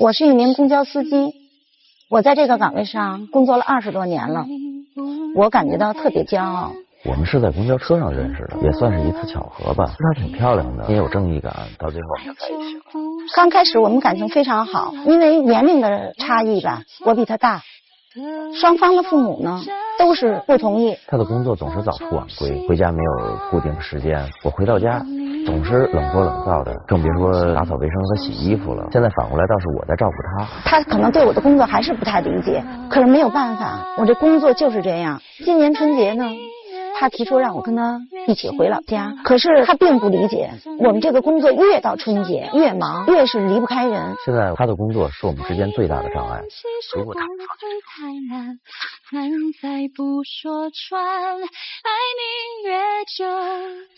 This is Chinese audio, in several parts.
我是一名公交司机，我在这个岗位上工作了20多年了，我感觉到特别骄傲。我们是在公交车上认识的，也算是一次巧合吧。她挺漂亮的，也有正义感，到最后我们就在一起了。刚开始我们感情非常好，因为年龄的差异吧，我比她大，双方的父母呢都是不同意。她的工作总是早出晚归，回家没有固定的时间。我回到家总是冷锅冷灶的，更别说打扫卫生和洗衣服了。现在反过来倒是我在照顾她。她可能对我的工作还是不太理解，可是没有办法，我这工作就是这样。今年春节呢，他提出让我跟他一起回老家，可是他并不理解，我们这个工作越到春节越忙，越是离不开人。现在他的工作是我们之间最大的障碍，如果他不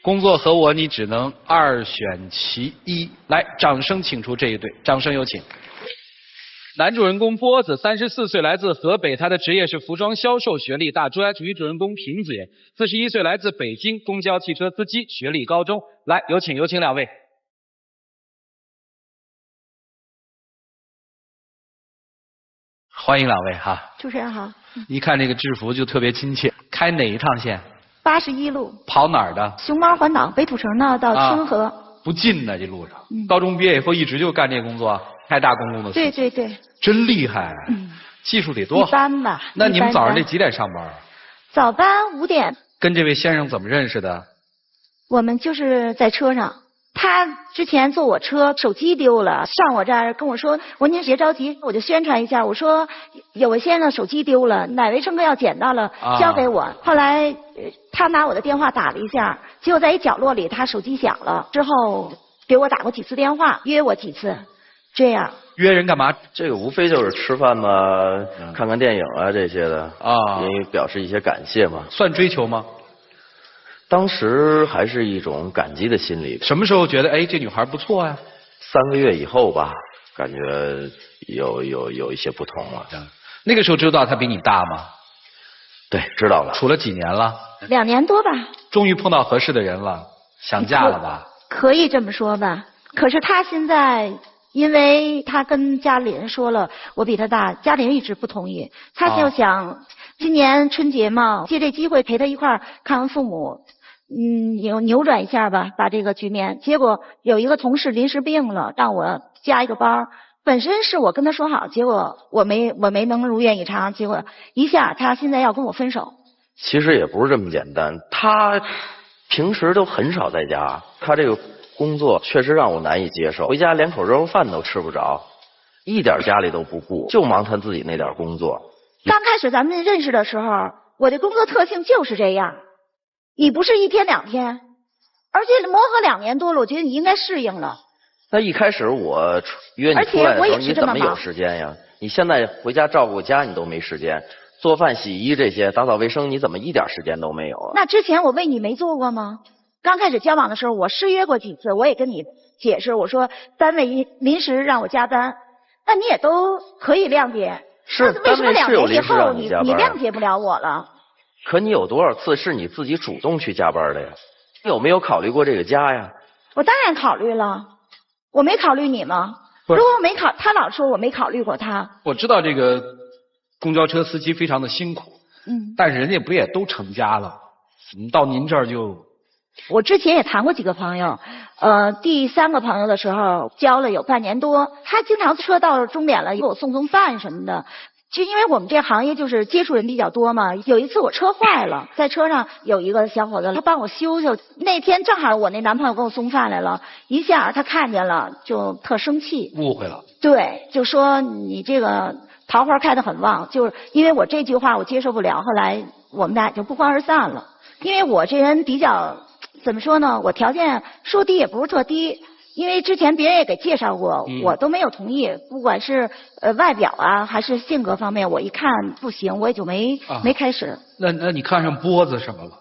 工作和我你只能2选其一。来，掌声请出这一对，掌声有请。男主人公波子34岁，来自河北，他的职业是服装销售，学历大专。女主人公萍子41岁，来自北京，公交汽车司机，学历高中。来，有请两位。欢迎两位哈。主持人好。一看这个制服就特别亲切。开哪一趟线？81路。跑哪儿的？熊猫环岛，北土城那到清河。不近呢，这路上。高中毕业以后一直就干这工作。开大公共的司机，对对对，真厉害，技术得多好。一般吧。那你们早上得几点上班？早班5点。跟这位先生怎么认识的？我们就是在车上，他之前坐我车，手机丢了，上我这儿跟我说，您别着急，我就宣传一下，我说有位先生手机丢了，哪位乘客要捡到了交给我。后来他拿我的电话打了一下，结果在一角落里他手机响了，之后给我打过几次电话，约我几次。这样约人干嘛？这个无非就是吃饭嘛，看看电影啊这些的啊，也表示一些感谢嘛。算追求吗？当时还是一种感激的心理。什么时候觉得哎这女孩不错呀？3个月以后吧，感觉有一些不同了。那个时候知道她比你大吗？对，知道了。处了几年了？2年多吧。终于碰到合适的人了，想嫁了吧？可以这么说吧。可是她现在。因为他跟家里人说了我比他大，家里人一直不同意，他就想今年春节嘛，借这机会陪他一块儿看完父母，扭转一下吧，把这个局面。结果有一个同事临时病了，让我加一个班，本身是我跟他说好，结果我没能如愿以偿，结果一下他现在要跟我分手。其实也不是这么简单，他平时都很少在家，他这个工作确实让我难以接受，回家连口肉饭都吃不着，一点家里都不顾，就忙他自己那点工作。刚开始咱们认识的时候，我的工作特性就是这样，你不是1天2天，而且磨合2年多了，我觉得你应该适应了。那一开始我约你出来的时候，你怎么有时间呀？你现在回家照顾家你都没时间，做饭、洗衣这些，打扫卫生，你怎么一点时间都没有啊？那之前我为你没做过吗？刚开始交往的时候，我失约过几次，我也跟你解释，我说单位临时让我加班，那你也都可以谅解。是，为什么2年以后你谅解不了我了？可你有多少次是你自己主动去加班的呀？你有没有考虑过这个家呀？我当然考虑了，我没考虑你吗？如果他老说我没考虑过他。我知道这个公交车司机非常的辛苦，但是人家不也都成家了，怎么到您这儿就？我之前也谈过几个朋友，第3个朋友的时候交了有半年多，他经常车到终点了给我送饭什么的，就因为我们这行业就是接触人比较多嘛。有一次我车坏了，在车上有一个小伙子他帮我修，那天正好我那男朋友给我送饭来了，一下他看见了就特生气，误会了。对，就说你这个桃花开得很旺，就是因为我这句话我接受不了，后来我们俩就不欢而散了。因为我这人比较怎么说呢，我条件说低也不是特低，因为之前别人也给介绍过，我都没有同意，不管是外表啊还是性格方面，我一看不行，我也就没开始。那你看上波子什么了？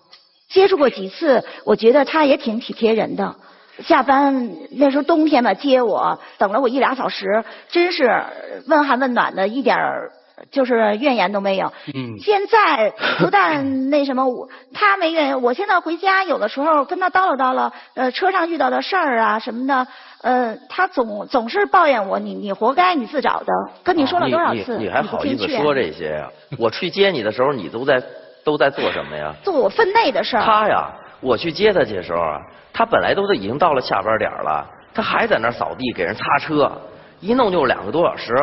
接触过几次，我觉得他也挺体贴人的。下班那时候冬天嘛，接我等了我1-2小时，真是问寒问暖的，一点就是怨言都没有。现在不但那什么，他没怨言，我现在回家有的时候跟他叨唠，车上遇到的事儿啊什么的，他总是抱怨我，你活该，你自找的。跟你说了多少次，你还好意思说这些呀？我去接你的时候，你都在做什么呀？做我分内的事儿。他呀，我去接他去的时候啊，他本来已经到了下班点了，他还在那儿扫地给人擦车，一弄就是2个多小时。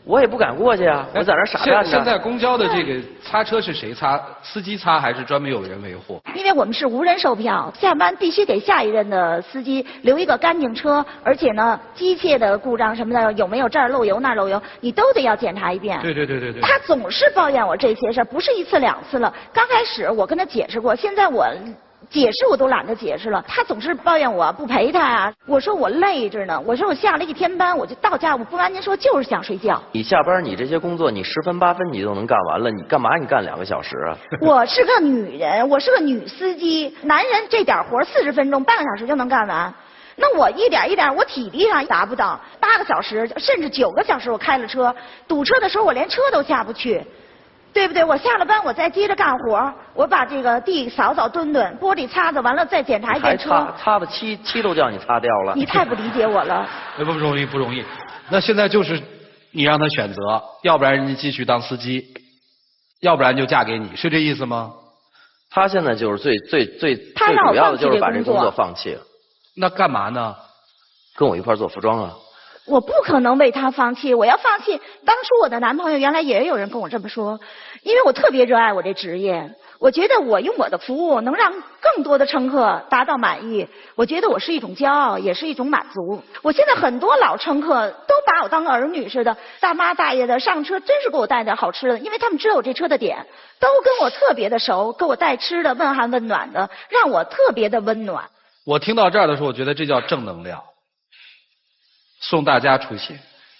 我也不敢过去啊，我在那儿傻站着。现在公交的这个擦车是谁擦？司机擦还是专门有人维护？因为我们是无人售票，下班必须给下一任的司机留一个干净车，而且呢，机械的故障什么的，有没有这儿漏油那儿漏油，你都得要检查一遍。对。他总是抱怨我这些事儿，不是1次2次了。刚开始我跟他解释过，现在我解释我都懒得解释了。他总是抱怨我不陪他呀。我说我累着呢，我说我下了1天班，我就到家，我不瞒您说就是想睡觉。你下班你这些工作你10分8分你都能干完了，你干嘛你干2个小时啊？我是个女人，我是个女司机，男人这点活40分钟半个小时就能干完。那我一点一点，我体力上达不到8个小时，甚至9个小时我开了车，堵车的时候我连车都下不去。对不对？我下了班，我再接着干活，我把这个地扫墩，玻璃擦完了再检查一遍车。擦的漆都叫你擦掉了。你太不理解我了。不容易。那现在就是你让他选择，要不然人家继续当司机，要不然就嫁给你，是这意思吗？他现在就是最主要的就是把这工作放弃了。那干嘛呢？跟我一块做服装啊。我不可能为他放弃，我要放弃。当初我的男朋友原来也有人跟我这么说，因为我特别热爱我这职业，我觉得我用我的服务能让更多的乘客达到满意，我觉得我是一种骄傲，也是一种满足。我现在很多老乘客都把我当儿女似的，大妈大爷的上车真是给我带点好吃的，因为他们知道我这车的点，都跟我特别的熟，给我带吃的，问寒问暖的，让我特别的温暖。我听到这儿的时候，我觉得这叫正能量。送大家出去，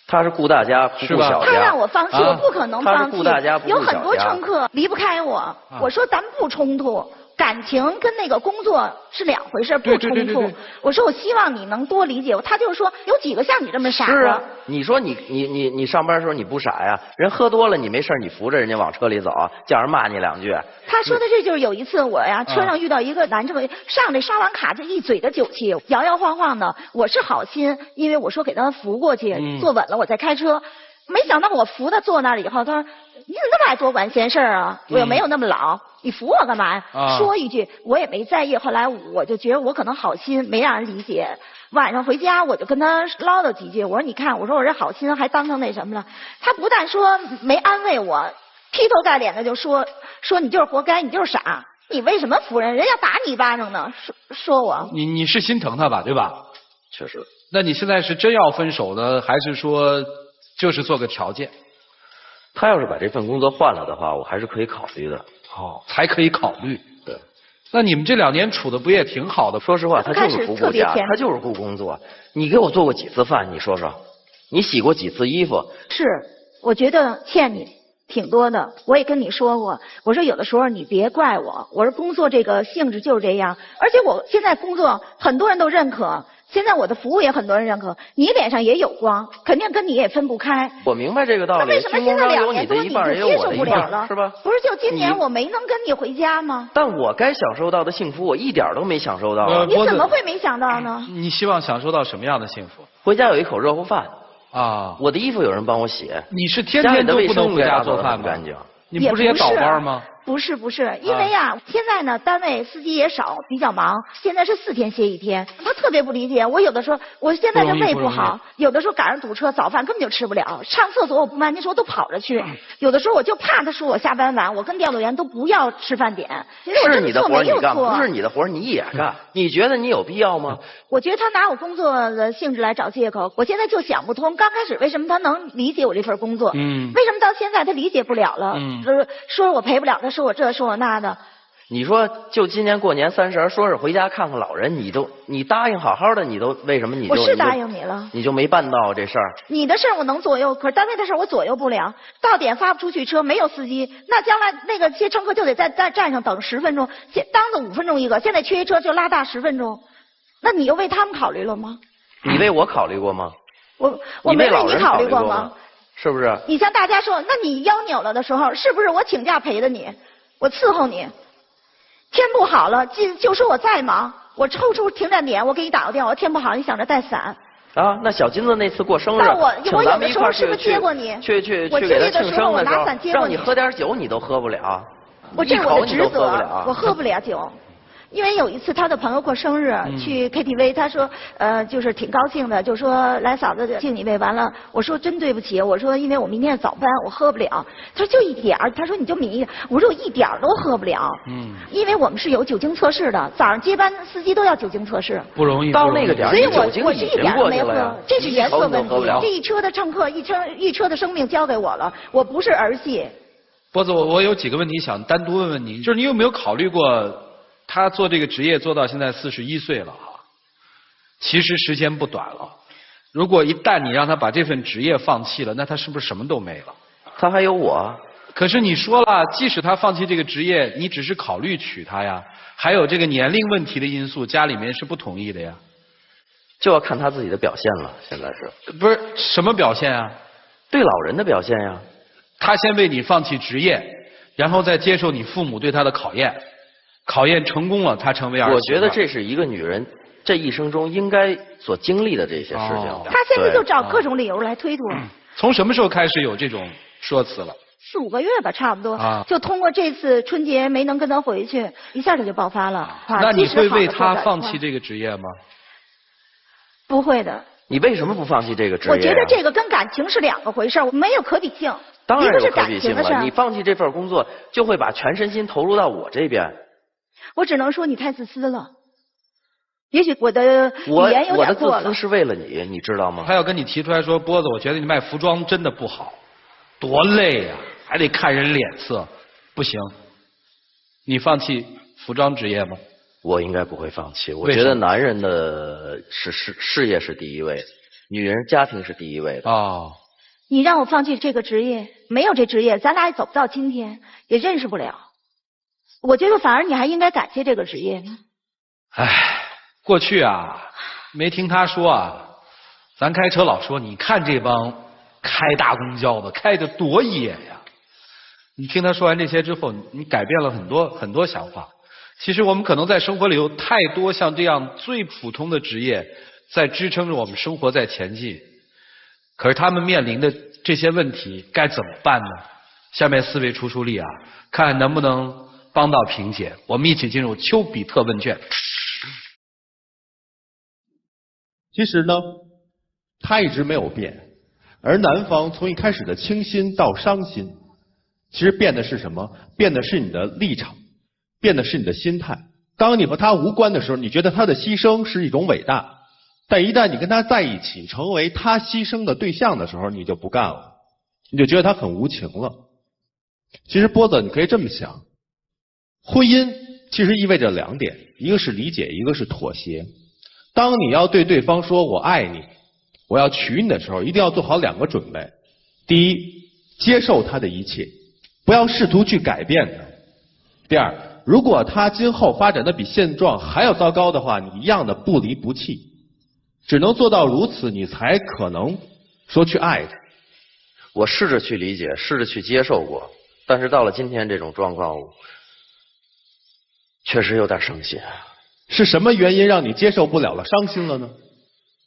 他是顾大家不顾小家。他让我放弃，我不可能放弃。他是顾大家不顾小家。有很多乘客离不开我，我说咱们不冲突，感情跟那个工作是2回事，不冲突。我说我希望你能多理解我。他就是说有几个像你这么傻的。是啊，你说你上班的时候你不傻呀？人喝多了你没事你扶着人家往车里走，叫人骂你2句。他说的这就是有一次我呀车上遇到一个男乘客，上来刷完卡就一嘴的酒气，摇摇晃晃的。我是好心，因为我说给他扶过去，坐稳了我再开车。没想到我扶他坐那儿以后，他说你怎么那么爱多管闲事啊？我又没有那么老，你扶我干嘛呀？说一句我也没在意。后来我就觉得我可能好心没让人理解。晚上回家我就跟他唠叨几句，我说你看，我说我这好心还当成那什么了。他不但说没安慰我，劈头盖脸的就说你就是活该，你就是傻，你为什么扶人？人要打你一巴掌呢。说我你是心疼他吧，对吧？确实。那你现在是真要分手呢，还是说就是做个条件？他要是把这份工作换了的话，我还是可以考虑的。才可以考虑。对。那你们这2年处的不也挺好的？说实话，他就是不顾家，他就是顾工作。你给我做过几次饭？你说说，你洗过几次衣服？是，我觉得欠你挺多的。我也跟你说过，我说有的时候你别怪我，我说工作这个性质就是这样。而且我现在工作很多人都认可，现在我的服务也很多人认可，你脸上也有光，肯定跟你也分不开。我明白这个道理。那为什么现在2年多你就接受不了了？是吧？不是就今年我没能跟你回家吗？但我该享受到的幸福，我一点都没享受到啊！你怎么会没想到呢？你希望享受到什么样的幸福？回家有一口热乎饭啊！我的衣服有人帮我洗。你是天天都不能回家做饭吗？干净。你不是也倒班吗？不是，因为呀，现在呢，单位司机也少，比较忙。现在是4天歇1天，他特别不理解。我有的时候，我现在这胃不好，有的时候赶上堵车，早饭根本就吃不了。上厕所我不瞒您说，都跑着去。有的时候我就怕他说我下班晚，我跟调度员都不要吃饭点。是你的活你干，不是你的活你也干。你觉得你有必要吗？我觉得他拿我工作的性质来找借口。我现在就想不通，刚开始为什么他能理解我这份工作？为什么到现在他理解不了了？说我陪不了他。说我这说我那的，你说就今年过年30，说是回家看看老人，你答应好好的，你都为什么你就？我是答应你了，你就没办到这事儿。你的事儿我能左右，可是单位的事儿我左右不了。到点发不出去车，没有司机，那将来那个些乘客就得在站上等10分钟，当着5分钟一个，现在缺一车就拉大10分钟，那你又为他们考虑了吗？你为我考虑过吗？我没为你考虑过吗？是不是？你像大家说，那你腰扭了的时候，是不是我请假陪着你，我伺候你？天不好了，就说我再忙，我抽出停站点，我给你打个电话，天不好，你想着带伞。啊，那小金子那次过生日，我有的时候是不是接过你？去给他庆生的时候，让你喝点酒你都喝不了，这是我的职责，我喝不了酒。因为有一次他的朋友过生日，去 KTV， 他说就是挺高兴的，就说来嫂子敬你一杯。完了，我说真对不起，我说因为我明天早班我喝不了。他说就一点儿，他说你就抿一点。我说我一点儿都喝不了。因为我们是有酒精测试的，早上接班司机都要酒精测试。不容易。到那个点，所以我是一点都没喝，这是颜色问题。这一车的乘客，一车的生命交给我了，我不是儿戏。波子，我有几个问题想单独问问您，就是你有没有考虑过？他做这个职业做到现在41岁了哈，其实时间不短了。如果一旦你让他把这份职业放弃了，那他是不是什么都没了？他还有我。可是你说了，即使他放弃这个职业，你只是考虑娶她呀，还有这个年龄问题的因素，家里面是不同意的呀。就要看他自己的表现了，现在是。不是什么表现啊？对老人的表现呀。他先为你放弃职业，然后再接受你父母对他的考验。考验成功了，她成为儿媳妇。我觉得这是一个女人这一生中应该所经历的这些事情。她现在就找各种理由来推脱。从什么时候开始有这种说辞了？4、5个月吧，差不多。就通过这次春节没能跟他回去，一下子就爆发了。那你会为他放弃这个职业吗？不会的。你为什么不放弃这个职业？我觉得这个跟感情是2个回事，没有可比性。当然有可比性了。你放弃这份工作，就会把全身心投入到我这边。我只能说你太自私了，也许我的语言有点过了。我的自私是为了你，你知道吗？他要跟你提出来说，波子，我觉得你卖服装真的不好，多累呀，还得看人脸色，不行。你放弃服装职业吗？我应该不会放弃。我觉得男人的事业是第一位，女人家庭是第一位的。哦。你让我放弃这个职业，没有这职业，咱俩也走不到今天，也认识不了。我觉得反而你还应该感谢这个职业呢。唉，过去啊，没听他说啊，咱开车老说，你看这帮开大公交的开得多野呀。你听他说完这些之后，你改变了很多想法。其实我们可能在生活里有太多像这样最普通的职业，在支撑着我们生活在前进。可是他们面临的这些问题该怎么办呢？下面4位出力啊，看看能不能帮到萍姐。我们一起进入丘比特问卷。其实呢，他一直没有变，而男方从一开始的倾心到伤心，其实变的是什么？变的是你的立场，变的是你的心态。当你和他无关的时候，你觉得他的牺牲是一种伟大。但一旦你跟他在一起，成为他牺牲的对象的时候，你就不干了，你就觉得他很无情了。其实波子，你可以这么想，婚姻其实意味着2点，一个是理解，一个是妥协。当你要对对方说我爱你，我要娶你的时候，一定要做好2个准备。第一，接受他的一切，不要试图去改变他。第二，如果他今后发展的比现状还要糟糕的话，你一样的不离不弃。只能做到如此，你才可能说去爱他。我试着去理解，试着去接受过，但是到了今天这种状况，确实有点伤心。是什么原因让你接受不了了，伤心了呢？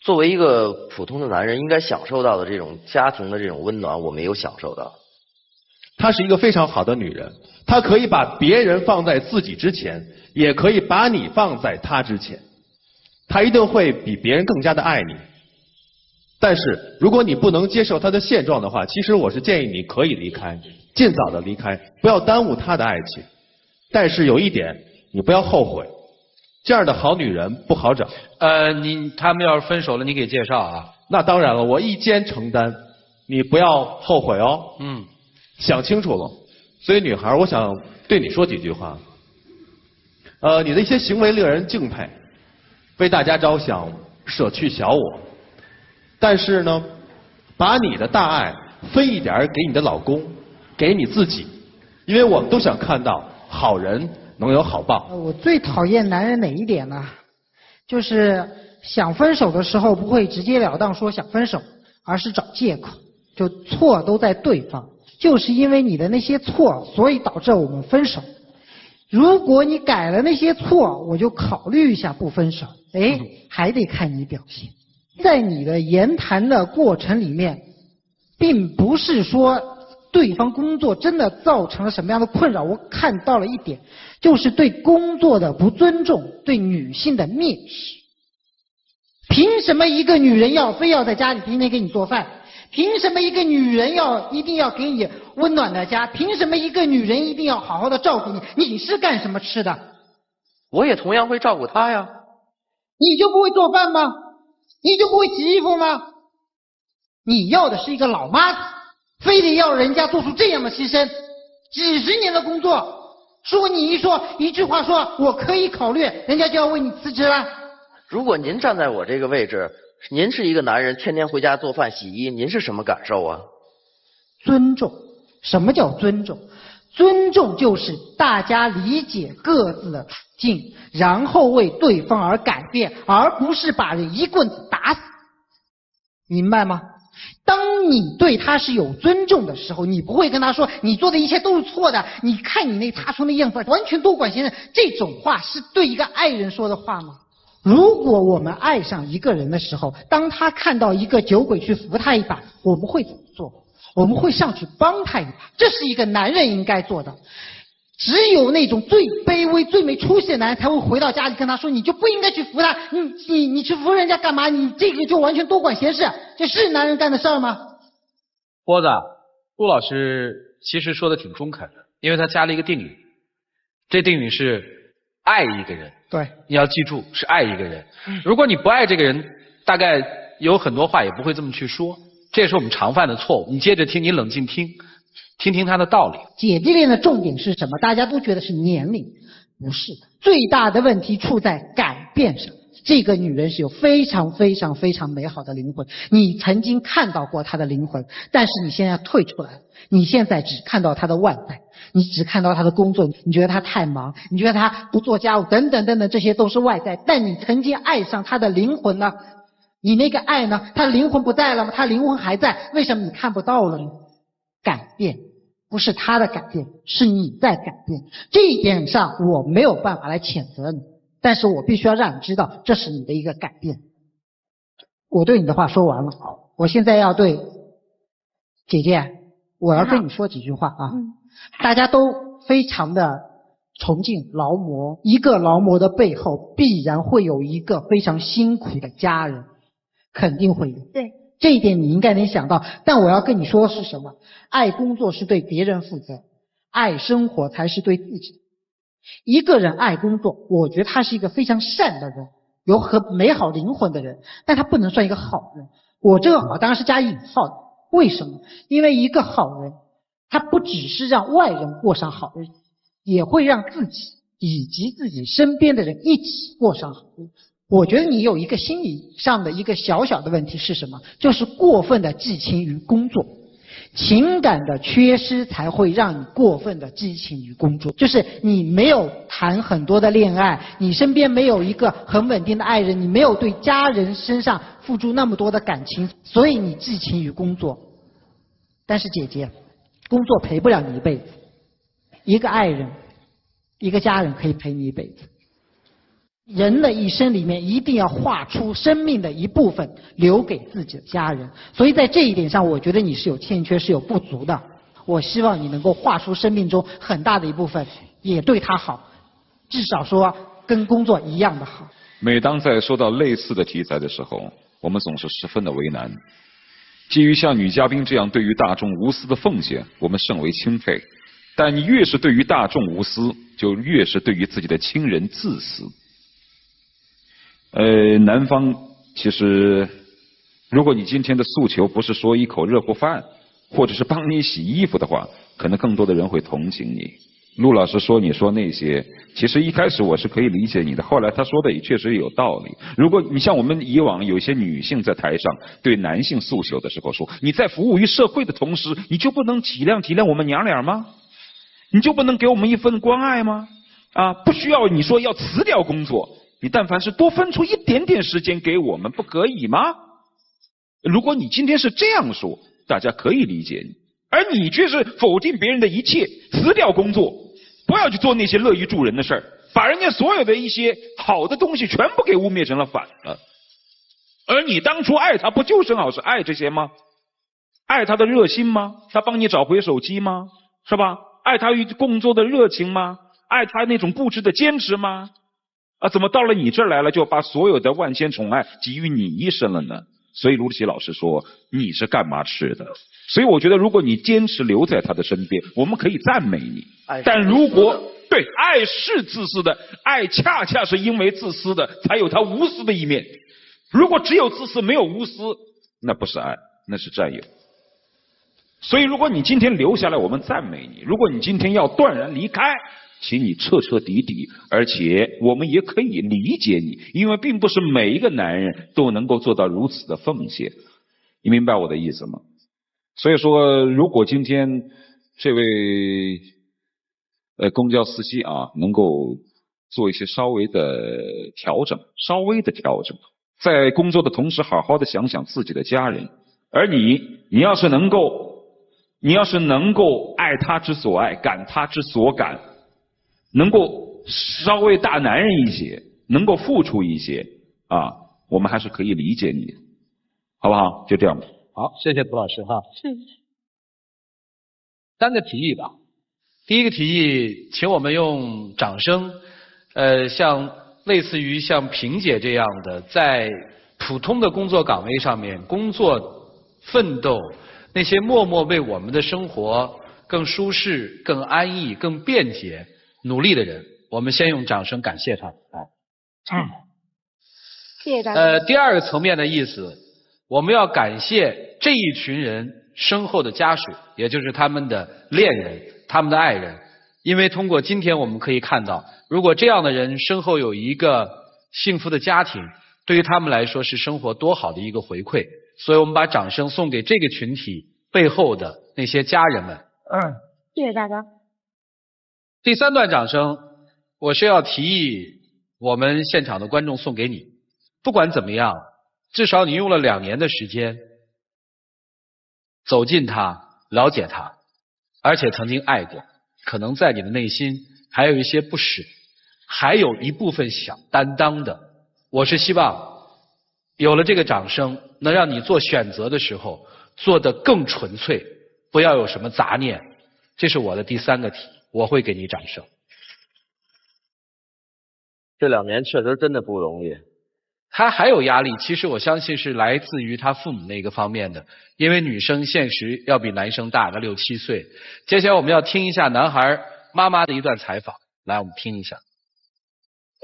作为一个普通的男人，应该享受到的这种家庭的这种温暖，我没有享受到。她是一个非常好的女人，她可以把别人放在自己之前，也可以把你放在她之前。他一定会比别人更加的爱你，但是如果你不能接受他的现状的话，其实我是建议你可以离开，尽早的离开，不要耽误他的爱情。但是有一点，你不要后悔，这样的好女人不好找。他们要是分手了，你给介绍啊？那当然了，我一肩承担，你不要后悔哦。想清楚了。所以女孩，我想对你说几句话。你的一些行为令人敬佩。为大家着想，舍去小我，但是呢，把你的大爱分一点给你的老公，给你自己，因为我们都想看到好人能有好报。我最讨厌男人哪一点呢？就是想分手的时候不会直截了当说想分手，而是找借口。就错都在对方，就是因为你的那些错，所以导致我们分手。如果你改了那些错，我就考虑一下不分手。哎，还得看你表现。在你的言谈的过程里面，并不是说对方工作真的造成了什么样的困扰，我看到了一点，就是对工作的不尊重，对女性的蔑视。凭什么一个女人非要在家里天天给你做饭？凭什么一个女人一定要给你温暖的家？凭什么一个女人一定要好好的照顾你？你是干什么吃的？我也同样会照顾她呀。你就不会做饭吗？你就不会洗衣服吗？你要的是一个老妈子，非得要人家做出这样的牺牲，几十年的工作，一句话说我可以考虑，人家就要为你辞职了。如果您站在我这个位置，您是一个男人，天天回家做饭洗衣，您是什么感受啊？尊重。什么叫尊重？尊重就是大家理解各自的处境，然后为对方而改变，而不是把人一棍子打死。明白吗？当你对他是有尊重的时候，你不会跟他说你做的一切都是错的，你看你那擦出那样子完全多管闲事，这种话是对一个爱人说的话吗？如果我们爱上一个人的时候，当他看到一个酒鬼去扶他一把，我们会怎么做？我们会上去帮他一把，这是一个男人应该做的。只有那种最卑微、最没出息的男人才会回到家里跟他说：“你就不应该去扶他，你去扶人家干嘛？你这个就完全多管闲事，这是男人干的事儿吗？”波子，陆老师其实说的挺中肯的，因为他加了一个定语，这定语是爱一个人。对，你要记住是爱一个人。如果你不爱这个人，大概有很多话也不会这么去说。这也是我们常犯的错误。你接着听，你冷静听，听听他的道理。姐弟恋的重点是什么？大家都觉得是年龄，不是的，最大的问题出在改变上。这个女人是有非常非常非常美好的灵魂，你曾经看到过她的灵魂，但是你现在退出来了，你现在只看到她的外在，你只看到她的工作，你觉得她太忙，你觉得她不做家务等等等等，这些都是外在。但你曾经爱上她的灵魂呢？你那个爱呢？她的灵魂不在了吗？她灵魂还在，为什么你看不到了呢？改变不是她的改变，是你在改变。这一点上我没有办法来谴责你，但是我必须要让你知道，这是你的一个改变。我对你的话说完了，我现在要对姐姐，我要跟你说几句话啊。大家都非常的崇敬劳模，一个劳模的背后必然会有一个非常辛苦的家人，肯定会有。对，这一点你应该能想到。但我要跟你说的是什么？爱工作是对别人负责，爱生活才是对自己。一个人爱工作，我觉得他是一个非常善的人，有很美好灵魂的人，但他不能算一个好人。我这个好当然是加引号的。为什么？因为一个好人，他不只是让外人过上好日子，也会让自己以及自己身边的人一起过上好日子。我觉得你有一个心理上的一个小小的问题是什么？就是过分的寄情于工作。情感的缺失才会让你过分的寄情于工作，就是你没有谈很多的恋爱，你身边没有一个很稳定的爱人，你没有对家人身上付出那么多的感情，所以你寄情于工作。但是姐姐，工作陪不了你一辈子，一个爱人，一个家人可以陪你一辈子。人的一生里面一定要划出生命的一部分留给自己的家人，所以在这一点上我觉得你是有欠缺，是有不足的。我希望你能够划出生命中很大的一部分也对他好，至少说跟工作一样的好。每当在说到类似的题材的时候，我们总是十分的为难。基于像女嘉宾这样对于大众无私的奉献，我们甚为钦佩，但你越是对于大众无私，就越是对于自己的亲人自私。男方其实，如果你今天的诉求不是说一口热乎饭，或者是帮你洗衣服的话，可能更多的人会同情你。陆老师说你说那些，其实一开始我是可以理解你的，后来他说的也确实有道理。如果你像我们以往有些女性在台上对男性诉求的时候说，你在服务于社会的同时，你就不能体谅体谅我们娘俩吗？你就不能给我们一份关爱吗？啊，不需要你说要辞掉工作，你但凡是多分出一点点时间给我们，不可以吗？如果你今天是这样说，大家可以理解你。而你却是否定别人的一切，辞掉工作，不要去做那些乐于助人的事儿，把人家所有的一些好的东西全部给污蔑成了反了。而你当初爱他，不就正好是爱这些吗？爱他的热心吗？他帮你找回手机吗？是吧？爱他与工作的热情吗？爱他那种固执的坚持吗？啊，怎么到了你这儿来了，就把所有的万千宠爱给予你一身了呢？所以卢启老师说，你是干嘛吃的？所以我觉得，如果你坚持留在他的身边，我们可以赞美你。但如果对爱是自私的，爱恰恰是因为自私的，才有他无私的一面。如果只有自私没有无私，那不是爱，那是占有。所以如果你今天留下来，我们赞美你；如果你今天要断然离开，请你彻彻底底，而且我们也可以理解你，因为并不是每一个男人都能够做到如此的奉献。你明白我的意思吗？所以说，如果今天这位公交司机啊，能够做一些稍微的调整，在工作的同时好好的想想自己的家人。而你要是能够爱他之所爱，感他之所感，能够稍微大男人一些，能够付出一些啊，我们还是可以理解你的，好不好？就这样吧。好，谢谢涂老师哈。是。3个提议吧。第一个提议，请我们用掌声，像类似于像萍姐这样的，在普通的工作岗位上面工作奋斗，那些默默为我们的生活更舒适、更安逸、更便捷努力的人，我们先用掌声感谢他们。谢谢大家。第二个层面的意思，我们要感谢这一群人身后的家属，也就是他们的恋人、他们的爱人。因为通过今天我们可以看到，如果这样的人身后有一个幸福的家庭，对于他们来说是生活多好的一个回馈。所以我们把掌声送给这个群体背后的那些家人们。谢谢大家。第3段掌声，我是要提议我们现场的观众送给你。不管怎么样，至少你用了2年的时间走近他，了解他，而且曾经爱过，可能在你的内心还有一些不舍，还有一部分想担当的。我是希望有了这个掌声，能让你做选择的时候做得更纯粹，不要有什么杂念。这是我的第3个提议，我会给你掌声。这2年确实真的不容易。他还有压力，其实我相信是来自于他父母那个方面的，因为女生现实要比男生大个6、7岁。接下来我们要听一下男孩妈妈的一段采访，来，我们听一下。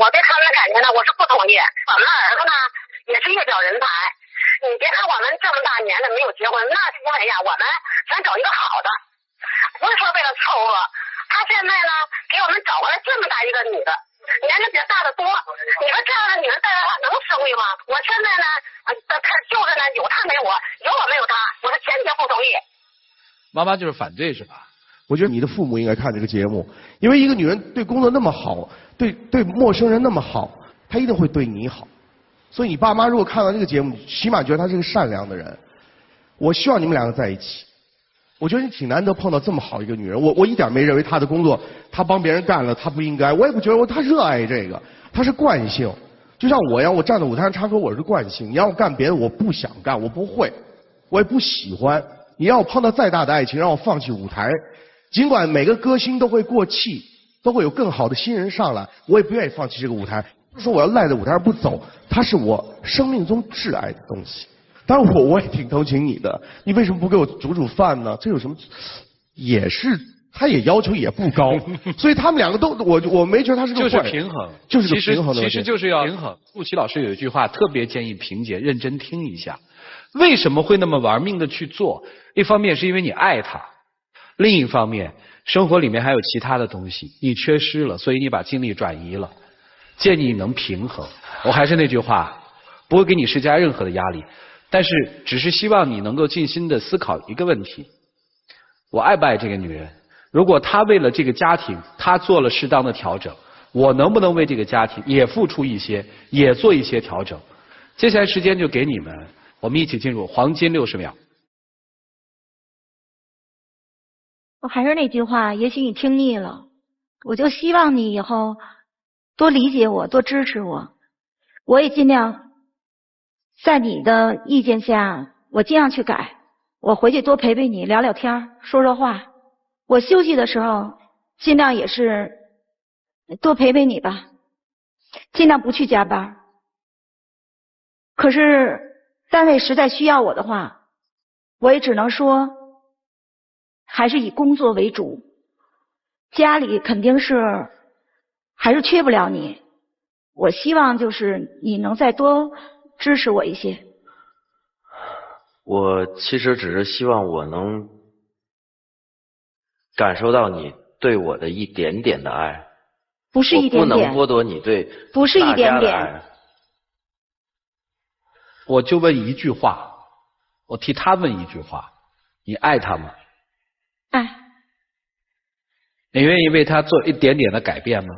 我对他们的感情呢，我是不同意。我们儿子呢也是一表人才，你别看我们这么大年了没有结婚，那是因为呀，我们想找一个好的，不是说为了凑合。他现在呢给我们找回来这么大一个女的，年龄比他大得多，你说这样的女人带来能生育吗？我现在呢就是呢有他没我，有我没有他，我是坚决不同意。妈妈就是反对是吧？我觉得你的父母应该看这个节目，因为一个女人对工作那么好，对陌生人那么好，她一定会对你好。所以你爸妈如果看到这个节目，起码觉得她是个善良的人。我希望你们2个在一起。我觉得你挺难得碰到这么好一个女人，我一点没认为她的工作她帮别人干了她不应该，我也不觉得她热爱这个，她是惯性。就像我一样，我站在舞台上唱歌我是惯性，你让我干别的我不想干，我不会，我也不喜欢。你让我碰到再大的爱情让我放弃舞台，尽管每个歌星都会过气，都会有更好的新人上来，我也不愿意放弃这个舞台。不是说我要赖在舞台上不走，它是我生命中挚爱的东西。当然我也挺同情你的，你为什么不给我煮饭呢？这有什么？也是，他也要求也不高，所以他们2个都我没觉得他是个坏人，就是平衡，就是个平衡的问题。其实就是要平衡。陆琪老师有一句话特别建议萍姐认真听一下，为什么会那么玩命的去做？一方面是因为你爱他，另一方面生活里面还有其他的东西你缺失了，所以你把精力转移了。建议你能平衡。我还是那句话，不会给你施加任何的压力。但是只是希望你能够静心的思考一个问题，我爱不爱这个女人？如果她为了这个家庭她做了适当的调整，我能不能为这个家庭也付出一些，也做一些调整？接下来时间就给你们，我们一起进入黄金60秒。我还是那句话，也许你听腻了，我就希望你以后多理解我，多支持我。我也尽量在你的意见下，我尽量去改。我回去多陪陪你，聊聊天，说说话。我休息的时候，尽量也是多陪陪你吧，尽量不去加班。可是单位实在需要我的话，我也只能说还是以工作为主。家里肯定是还是缺不了你，我希望就是你能再多支持我一些。我其实只是希望我能感受到你对我的一点点的爱，不是一点点，我不能剥夺你对不是一点大家的点爱。我就问一句话，我替他问一句话，你爱他吗？爱。你愿意为他做一点点的改变吗？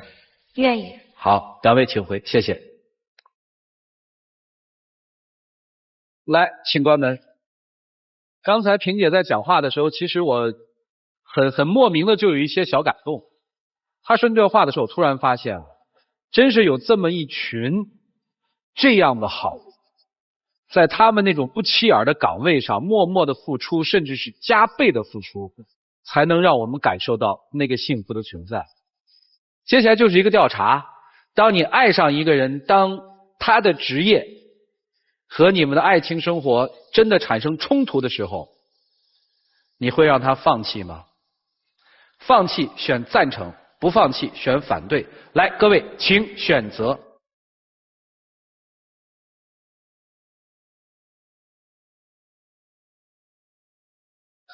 愿意。好，两位请回，谢谢。来，请关门。刚才萍姐在讲话的时候，其实我很莫名的就有一些小感动。她说这段话的时候，我突然发现，真是有这么一群这样的好，在他们那种不起眼的岗位上，默默的付出，甚至是加倍的付出，才能让我们感受到那个幸福的存在。接下来就是一个调查，当你爱上一个人，当他的职业和你们的爱情生活真的产生冲突的时候，你会让他放弃吗？放弃选赞成，不放弃选反对。来，各位请选择。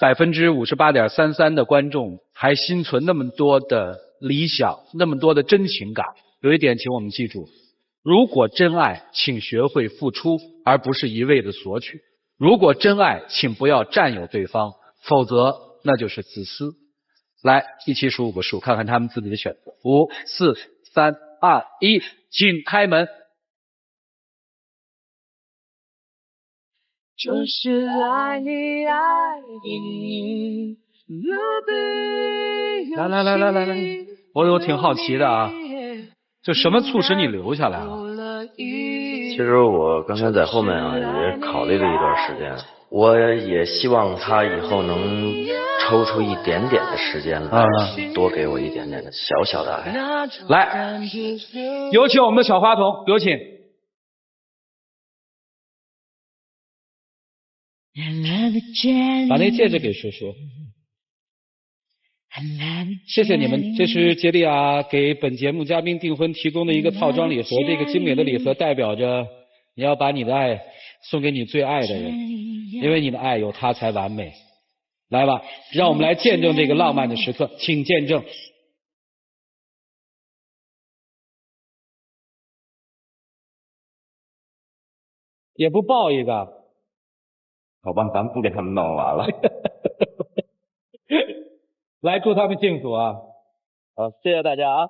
58.33%的观众还心存那么多的理想，那么多的真情感。有一点请我们记住，如果真爱，请学会付出，而不是一味的索取。如果真爱，请不要占有对方，否则那就是自私。来，一起数5个数，看看他们自己的选择。5、4、3、2、1，请开门。就是爱你爱你，来，我挺好奇的啊，就什么促使你留下来了？其实我刚才在后面啊也考虑了一段时间，我也希望他以后能抽出一点点的时间来，多给我一点点的小小的爱。来，有请我们的小花童，有请。把那戒指给叔叔。谢谢你们，这是杰利亚给本节目嘉宾订婚提供的一个套装礼盒，这个精美的礼盒代表着你要把你的爱送给你最爱的人，因为你的爱有他才完美。来吧，让我们来见证这个浪漫的时刻，请见证。也不抱一个。我帮咱不给他们弄完了。来，祝他们幸福啊！好，谢谢大家啊。